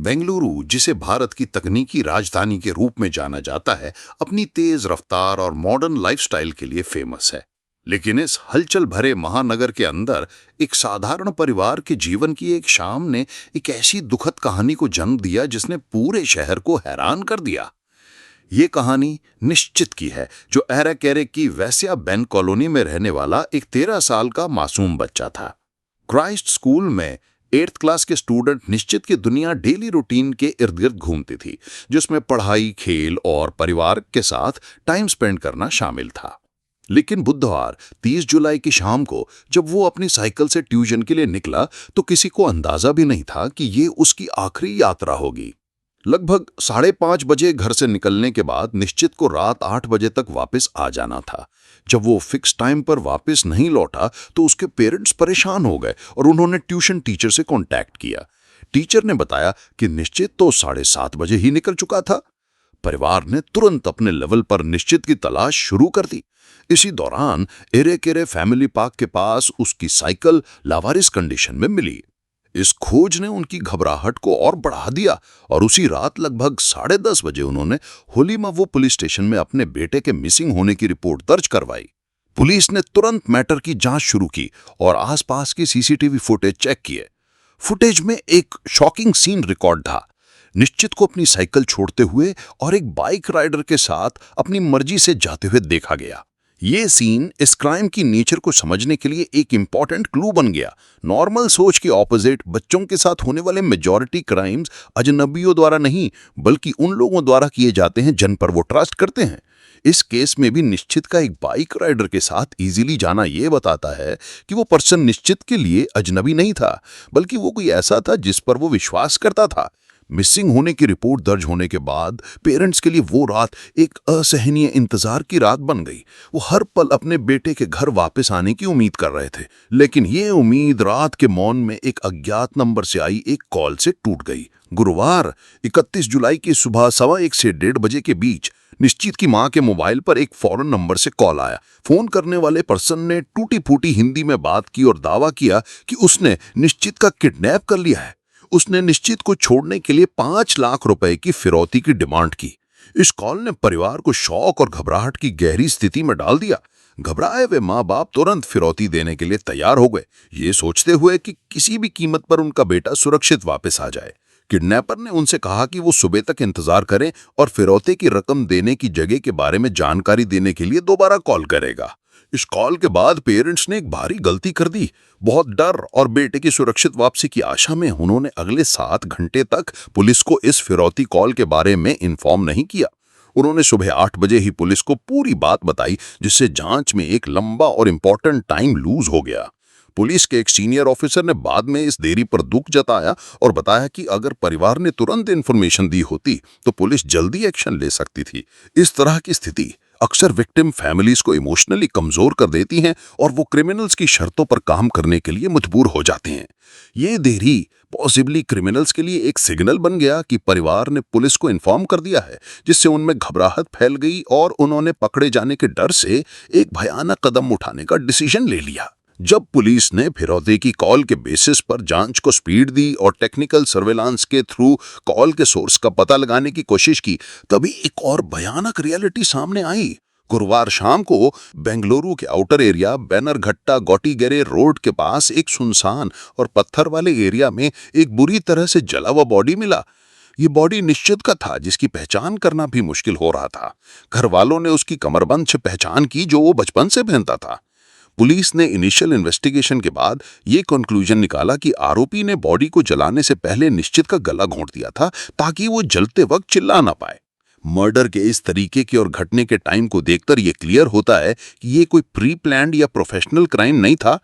बेंगलुरु, जिसे भारत की तकनीकी राजधानी के रूप में जाना जाता है, अपनी तेज रफ्तार और मॉडर्न लाइफस्टाइल के लिए फेमस है। लेकिन इस हलचल भरे महानगर के अंदर एक साधारण परिवार के जीवन की एक शाम ने एक ऐसी दुखद कहानी को जन्म दिया जिसने पूरे शहर को हैरान कर दिया। ये कहानी निश्चित की है, जो एरेकेरे की वैस्या बेन कॉलोनी में रहने वाला एक 13 साल का मासूम बच्चा था। क्राइस्ट स्कूल में 8th क्लास के स्टूडेंट निश्चित की दुनिया डेली रूटीन के इर्द गिर्द घूमती थी, जिसमें पढ़ाई, खेल और परिवार के साथ टाइम स्पेंड करना शामिल था। लेकिन बुधवार 30 जुलाई की शाम को जब वो अपनी साइकिल से ट्यूशन के लिए निकला, तो किसी को अंदाजा भी नहीं था कि ये उसकी आखिरी यात्रा होगी। लगभग 5:30 बजे घर से निकलने के बाद निश्चित को रात 8 बजे तक वापस आ जाना था। जब वो फिक्स टाइम पर वापस नहीं लौटा तो उसके पेरेंट्स परेशान हो गए और उन्होंने ट्यूशन टीचर से कांटेक्ट किया। टीचर ने बताया कि निश्चित तो 7:30 बजे ही निकल चुका था। परिवार ने तुरंत अपने लेवल पर निश्चित की तलाश शुरू कर दी। इसी दौरान एरेकेरे फैमिली पार्क के पास उसकी साइकिल लावारिस कंडीशन में मिली। इस खोज ने उनकी घबराहट को और बढ़ा दिया और उसी रात लगभग 10:30 बजे उन्होंने होलीमावो पुलिस स्टेशन में अपने बेटे के मिसिंग होने की रिपोर्ट दर्ज करवाई। पुलिस ने तुरंत मैटर की जांच शुरू की और आसपास की सीसीटीवी फुटेज चेक किए। फुटेज में एक शॉकिंग सीन रिकॉर्ड था। निश्चित को अपनी साइकिल छोड़ते हुए और एक बाइक राइडर के साथ अपनी मर्जी से जाते हुए देखा गया। ये सीन इस क्राइम की नेचर को समझने के लिए एक इंपॉर्टेंट क्लू बन गया। नॉर्मल सोच के ऑपोजिट बच्चों के साथ होने वाले मेजॉरिटी क्राइम्स अजनबियों द्वारा नहीं, बल्कि उन लोगों द्वारा किए जाते हैं जिन पर वो ट्रस्ट करते हैं। इस केस में भी निश्चित का एक बाइक राइडर के साथ इजीली जाना यह बताता है कि वो पर्सन निश्चित के लिए अजनबी नहीं था, बल्कि वो कोई ऐसा था जिस पर वो विश्वास करता था। मिसिंग होने की रिपोर्ट दर्ज होने के बाद पेरेंट्स के लिए वो रात एक असहनीय इंतजार की रात बन गई। वो हर पल अपने बेटे के घर वापस आने की उम्मीद कर रहे थे, लेकिन ये उम्मीद रात के मौन में एक अज्ञात नंबर से आई एक कॉल से टूट गई। गुरुवार 31 जुलाई की सुबह 1:15 से 1:30 बजे के बीच निश्चित की मां के मोबाइल पर एक फॉरेन नंबर से कॉल आया। फोन करने वाले पर्सन ने टूटी फूटी हिंदी में बात की और दावा किया कि उसने निश्चित का किडनैप कर लिया है। उसने निश्चित को छोड़ने के लिए 5 लाख रुपए की फिरौती की डिमांड की। इस कॉल ने परिवार को शौक और घबराहट की गहरी स्थिति में डाल दिया। घबराए हुए माँ बाप तुरंत फिरौती देने के लिए तैयार हो गए, ये सोचते हुए कि किसी भी कीमत पर उनका बेटा सुरक्षित वापस आ जाए। किडनैपर ने उनसे कहा कि वो सुबह तक इंतजार करें और फिरौती की रकम देने की जगह के बारे में जानकारी देने के लिए दोबारा कॉल करेगा। इस कॉल के बाद पेरेंट्स ने एक भारी गलती कर दी। बहुत डर और बेटे की सुरक्षित वापसी की आशा में उन्होंने अगले 7 घंटे तक पुलिस को इस फिरौती कॉल के बारे में इन्फॉर्म नहीं किया। उन्होंने सुबह 8 बजे ही पुलिस को पूरी बात बताई, जिससे जांच में एक लंबा और इंपॉर्टेंट टाइम लूज हो गया। पुलिस के एक सीनियर ऑफिसर ने बाद में इस देरी पर दुख जताया और बताया कि अगर परिवार ने तुरंत इन्फॉर्मेशन दी होती तो पुलिस जल्दी एक्शन ले सकती थी। इस तरह की स्थिति अक्सर विक्टिम फैमिलीज को इमोशनली कमजोर कर देती हैं और वो क्रिमिनल्स की शर्तों पर काम करने के लिए मजबूर हो जाते हैं। ये देरी पॉसिबली क्रिमिनल्स के लिए एक सिग्नल बन गया कि परिवार ने पुलिस को इन्फॉर्म कर दिया है, जिससे उनमें घबराहट फैल गई और उन्होंने पकड़े जाने के डर से एक भयानक कदम उठाने का डिसीजन ले लिया। जब पुलिस ने फिरौती की कॉल के बेसिस पर जांच को स्पीड दी और टेक्निकल सर्वेलांस के थ्रू कॉल के सोर्स का पता लगाने की कोशिश की, तभी एक और भयानक रियलिटी सामने आई। गुरुवार शाम को बेंगलुरु के आउटर एरिया बैनरघट्टा गोटीगेरे रोड के पास एक सुनसान और पत्थर वाले एरिया में एक बुरी तरह से जला हुआ बॉडी मिला। ये बॉडी निश्चित का था, जिसकी पहचान करना भी मुश्किल हो रहा था। घर वालों ने उसकी कमरबंद से पहचान की जो वो बचपन से पहनता था। पुलिस ने इनिशियल इन्वेस्टिगेशन के बाद ये कंक्लूजन निकाला कि आरोपी ने बॉडी को जलाने से पहले निश्चित का गला घोंट दिया था, ताकि वो जलते वक्त चिल्ला ना पाए। मर्डर के इस तरीके के और घटने के टाइम को देखकर यह क्लियर होता है कि ये कोई प्री प्लान्ड या प्रोफेशनल क्राइम नहीं था।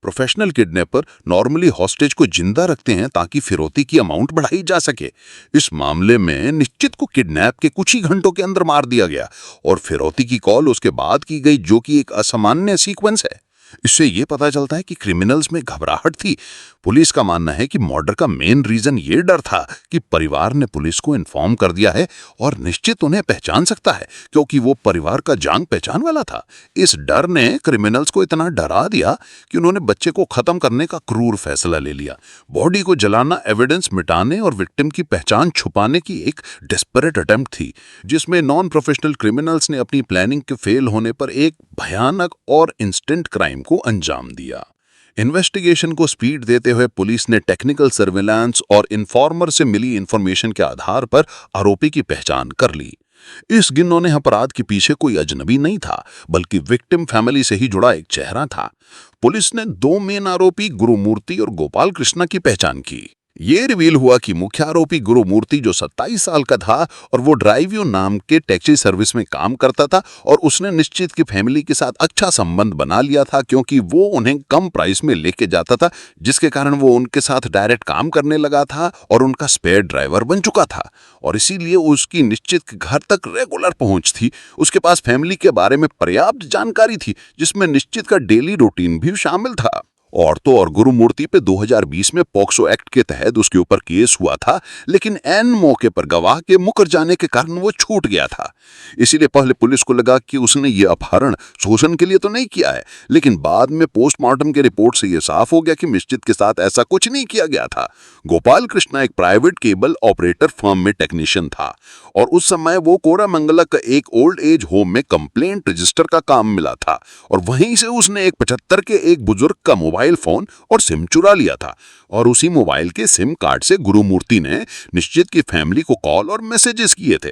प्रोफेशनल किडनैपर नॉर्मली हॉस्टेज को जिंदा रखते हैं ताकि फिरौती की अमाउंट बढ़ाई जा सके। इस मामले में निश्चित को किडनैप के कुछ ही घंटों के अंदर मार दिया गया और फिरौती की कॉल उसके बाद की गई, जो कि एक असामान्य सीक्वेंस है। इससे ये पता चलता है कि क्रिमिनल्स में घबराहट थी। पुलिस का मानना है कि मर्डर का मेन रीजन ये डर था कि परिवार ने पुलिस को इन्फॉर्म कर दिया है और निश्चित उन्हें पहचान सकता है, क्योंकि वो परिवार का जान पहचान वाला था। इस डर ने क्रिमिनल्स को इतना डरा दिया कि उन्होंने बच्चे को खत्म करने का क्रूर फैसला ले लिया। बॉडी को जलाना एविडेंस मिटाने और विक्टिम की पहचान छुपाने की एक डेस्परेट अटेम्प्ट थी, जिसमें नॉन प्रोफेशनल क्रिमिनल्स ने अपनी प्लानिंग के फेल होने पर एक भयानक और इंस्टेंट क्राइम को अंजाम दिया। इन्वेस्टिगेशन को स्पीड देते हुए पुलिस ने टेक्निकल सर्विलांस और इन्फॉर्मर से मिली इंफॉर्मेशन के आधार पर आरोपी की पहचान कर ली। इस घिनौने अपराध के पीछे कोई अजनबी नहीं था, बल्कि विक्टिम फैमिली से ही जुड़ा एक चेहरा था। पुलिस ने दो मेन आरोपी गुरुमूर्ति और गोपाल कृष्णा की पहचान की। ये रिवील हुआ कि मुख्य आरोपी गुरुमूर्ति, जो 27 साल का था और वो ड्राइव नाम के टैक्सी सर्विस में काम करता था, और उसने निश्चित की फैमिली के साथ अच्छा संबंध बना लिया था, क्योंकि वो उन्हें कम प्राइस में लेके जाता था, जिसके कारण वो उनके साथ डायरेक्ट काम करने लगा था और उनका स्पेयर ड्राइवर बन चुका था। और इसीलिए उसकी निश्चित के घर तक रेगुलर पहुंच थी। उसके पास फैमिली के बारे में पर्याप्त जानकारी थी, जिसमें निश्चित का डेली रूटीन भी शामिल था। औरतों और गुरुमूर्ति पे 2020 में पॉक्सो एक्ट के तहत उसके ऊपर केस हुआ था, लेकिन एन मौके पर गवाह के मुकर जाने के कारण वो छूट गया था। इसीलिए पहले पुलिस को लगा कि उसने ये अपहरण शोषण के लिए तो नहीं किया है, लेकिन बाद में पोस्टमार्टम के रिपोर्ट से ये साफ हो गया कि निश्चित के साथ ऐसा कुछ नहीं किया गया था। गोपाल कृष्णा एक प्राइवेट केबल ऑपरेटर फर्म में टेक्नीशियन था और उस समय वो कोरामंगला का एक ओल्ड एज होम में कंप्लेंट रजिस्टर का काम मिला था, और वहीं से उसने एक 75 के एक बुजुर्ग का मोबाइल फोन और सिम चुरा लिया था। और उसी मोबाइल के सिम कार्ड से गुरुमूर्ति ने निश्चित की फैमिली को कॉल और मैसेजेस किए थे।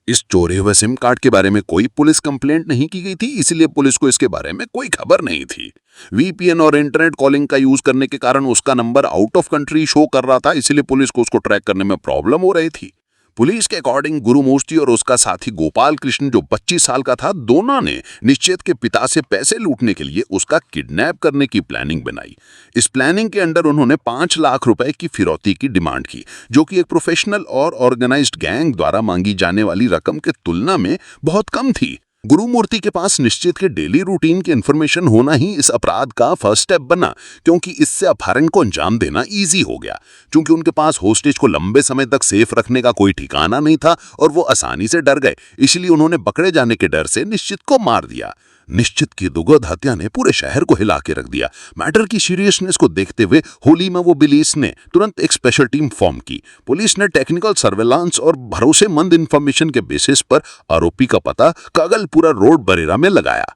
इस चोरे हुए सिम कार्ड के बारे में कोई पुलिस कंप्लेंट नहीं की गई थी, इसलिए पुलिस को इसके बारे में कोई खबर नहीं थी। वीपीएन और इंटरनेट कॉलिंग का यूज करने के कारण उसका number out of country show कर रहा था, इसलिए पुलिस को उसको ट्रैक करने में प्रॉब्लम हो रही थी। पुलिस के अकॉर्डिंग गुरुमूर्ति और उसका साथी गोपाल कृष्ण, जो 25 साल का था, दोनों ने निश्चित के पिता से पैसे लूटने के लिए उसका किडनैप करने की प्लानिंग बनाई। इस प्लानिंग के अंडर उन्होंने 5 लाख रुपए की फिरौती की डिमांड की, जो कि एक प्रोफेशनल और ऑर्गेनाइज्ड गैंग द्वारा मांगी जाने वाली रकम के तुलना में बहुत कम थी। गुरुमूर्ति के पास निश्चित के डेली रूटीन की इंफॉर्मेशन होना ही इस अपराध का फर्स्ट स्टेप बना, क्योंकि इससे अपहरण को अंजाम देना इजी हो गया। क्योंकि उनके पास होस्टेज को लंबे समय तक सेफ रखने का कोई ठिकाना नहीं था और वो आसानी से डर गए, इसलिए उन्होंने पकड़े जाने के डर से निश्चित को मार दिया। निश्चित की दुर्गद हत्या ने पूरे शहर को हिला के रख दिया। मैटर की सीरियसनेस को देखते हुए होली में वो पुलिस ने तुरंत एक स्पेशल टीम फॉर्म की। पुलिस ने टेक्निकल सर्वेलांस और भरोसेमंद इंफॉर्मेशन के बेसिस पर आरोपी का पता कागलपुरा रोड बरेरा में लगाया।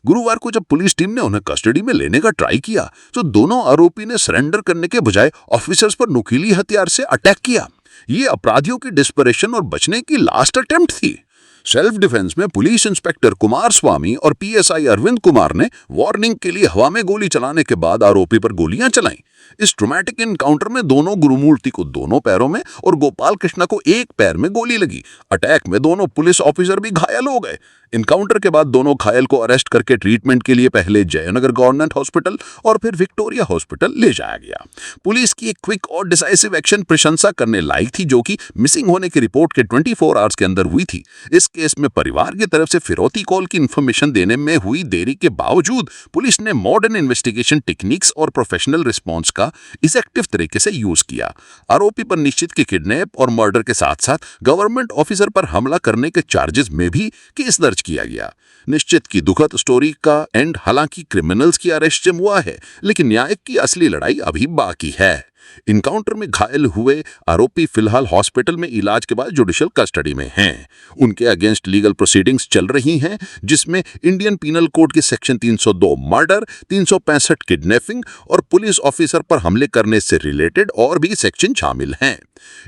गुरुवार को जब पुलिस टीम ने उन्हें कस्टडी में लेने का ट्राई किया, तो दोनों आरोपी ने सरेंडर करने के बजाय ऑफिसर्स पर नुकीली हथियार से अटैक किया। ये अपराधियों की डिस्परेशन और बचने की लास्ट अटेम्प्ट थी। सेल्फ डिफेंस में पुलिस इंस्पेक्टर कुमार स्वामी और पीएसआई अरविंद कुमार ने वार्निंग के लिए हवा में गोली चलाने के बाद आरोपी पर गोलियां चलाईं। इस ट्रॉमेटिक एनकाउंटर में दोनों गुरुमूर्ति को दोनों पैरों में और गोपाल कृष्णा को एक पैर में गोली लगी। अटैक में दोनों पुलिस ऑफिसर भी घायल हो गए। इनकाउंटर के बाद दोनों घायल को अरेस्ट करके ट्रीटमेंट के लिए पहले जयनगर गवर्नमेंट हॉस्पिटल और फिर विक्टोरिया हॉस्पिटल ले जाया गया। पुलिस की एक क्विक और डिसाइसिव एक्शन प्रशंसा करने लायक थी, जो कि मिसिंग होने की रिपोर्ट के 24 आवर्स के अंदर हुई थी। इस केस में परिवार की तरफ से फिरौती कॉल की इंफॉर्मेशन देने में हुई देरी के बावजूद पुलिस ने मॉडर्न इन्वेस्टिगेशन टेक्निक्स और प्रोफेशनल रिस्पॉन्स का इफेक्टिव तरीके से यूज किया। आरोपी पर निश्चित के किडनैप और मर्डर के साथ साथ गवर्नमेंट ऑफिसर पर हमला करने के चार्जेस में भी केस दर्ज किया गया। निश्चित की दुखद स्टोरी का एंड हालांकि क्रिमिनल्स की अरेस्ट हुआ है, लेकिन न्याय की असली लड़ाई अभी बाकी है। इनकाउंटर में घायल हुए आरोपी फिलहाल हॉस्पिटल में इलाज के बाद जुडिशियल कस्टडी में हैं। उनके अगेंस्ट लीगल प्रोसीडिंग्स चल रही हैं, जिसमें इंडियन पीनल कोड के सेक्शन 302 मर्डर, 365 किडनैपिंग और पुलिस ऑफिसर पर हमले करने से रिलेटेड और भी सेक्शन शामिल हैं।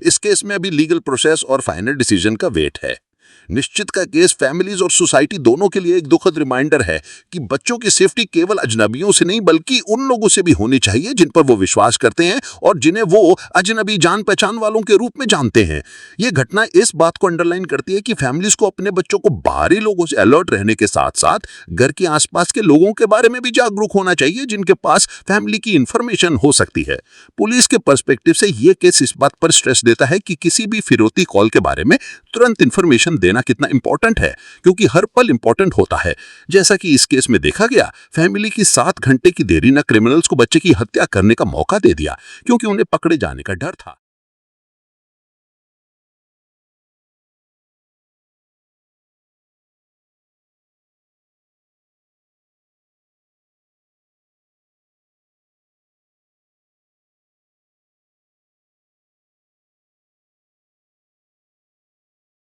इस केस में अभी लीगल प्रोसेस और फाइनल डिसीजन का वेट है। निश्चित का केस फैमिलीज और सोसाइटी दोनों के लिए एक दुखद रिमाइंडर है कि बच्चों की सेफ्टी केवल अजनबियों से नहीं बल्कि उन लोगों से भी होनी चाहिए जिन पर वो विश्वास करते हैं और जिन्हें वो अजनबी जान पहचान वालों के रूप में जानते हैं। ये घटना इस बात को अंडरलाइन करती है कि फैमिलीज को अपने बच्चों को बाहरी लोगों से अलर्ट रहने के साथ साथ घर के आसपास के लोगों के बारे में भी जागरूक होना चाहिए जिनके पास फैमिली की इंफॉर्मेशन हो सकती है। पुलिस के पर्सपेक्टिव से ये केस इस बात पर स्ट्रेस देता है कि किसी भी फिरौती कॉल के बारे में तुरंत इंफॉर्मेशन देना देना कितना इंपॉर्टेंट है, क्योंकि हर पल इंपॉर्टेंट होता है। जैसा कि इस केस में देखा गया, फैमिली की 7 घंटे की देरी न क्रिमिनल्स को बच्चे की हत्या करने का मौका दे दिया, क्योंकि उन्हें पकड़े जाने का डर था।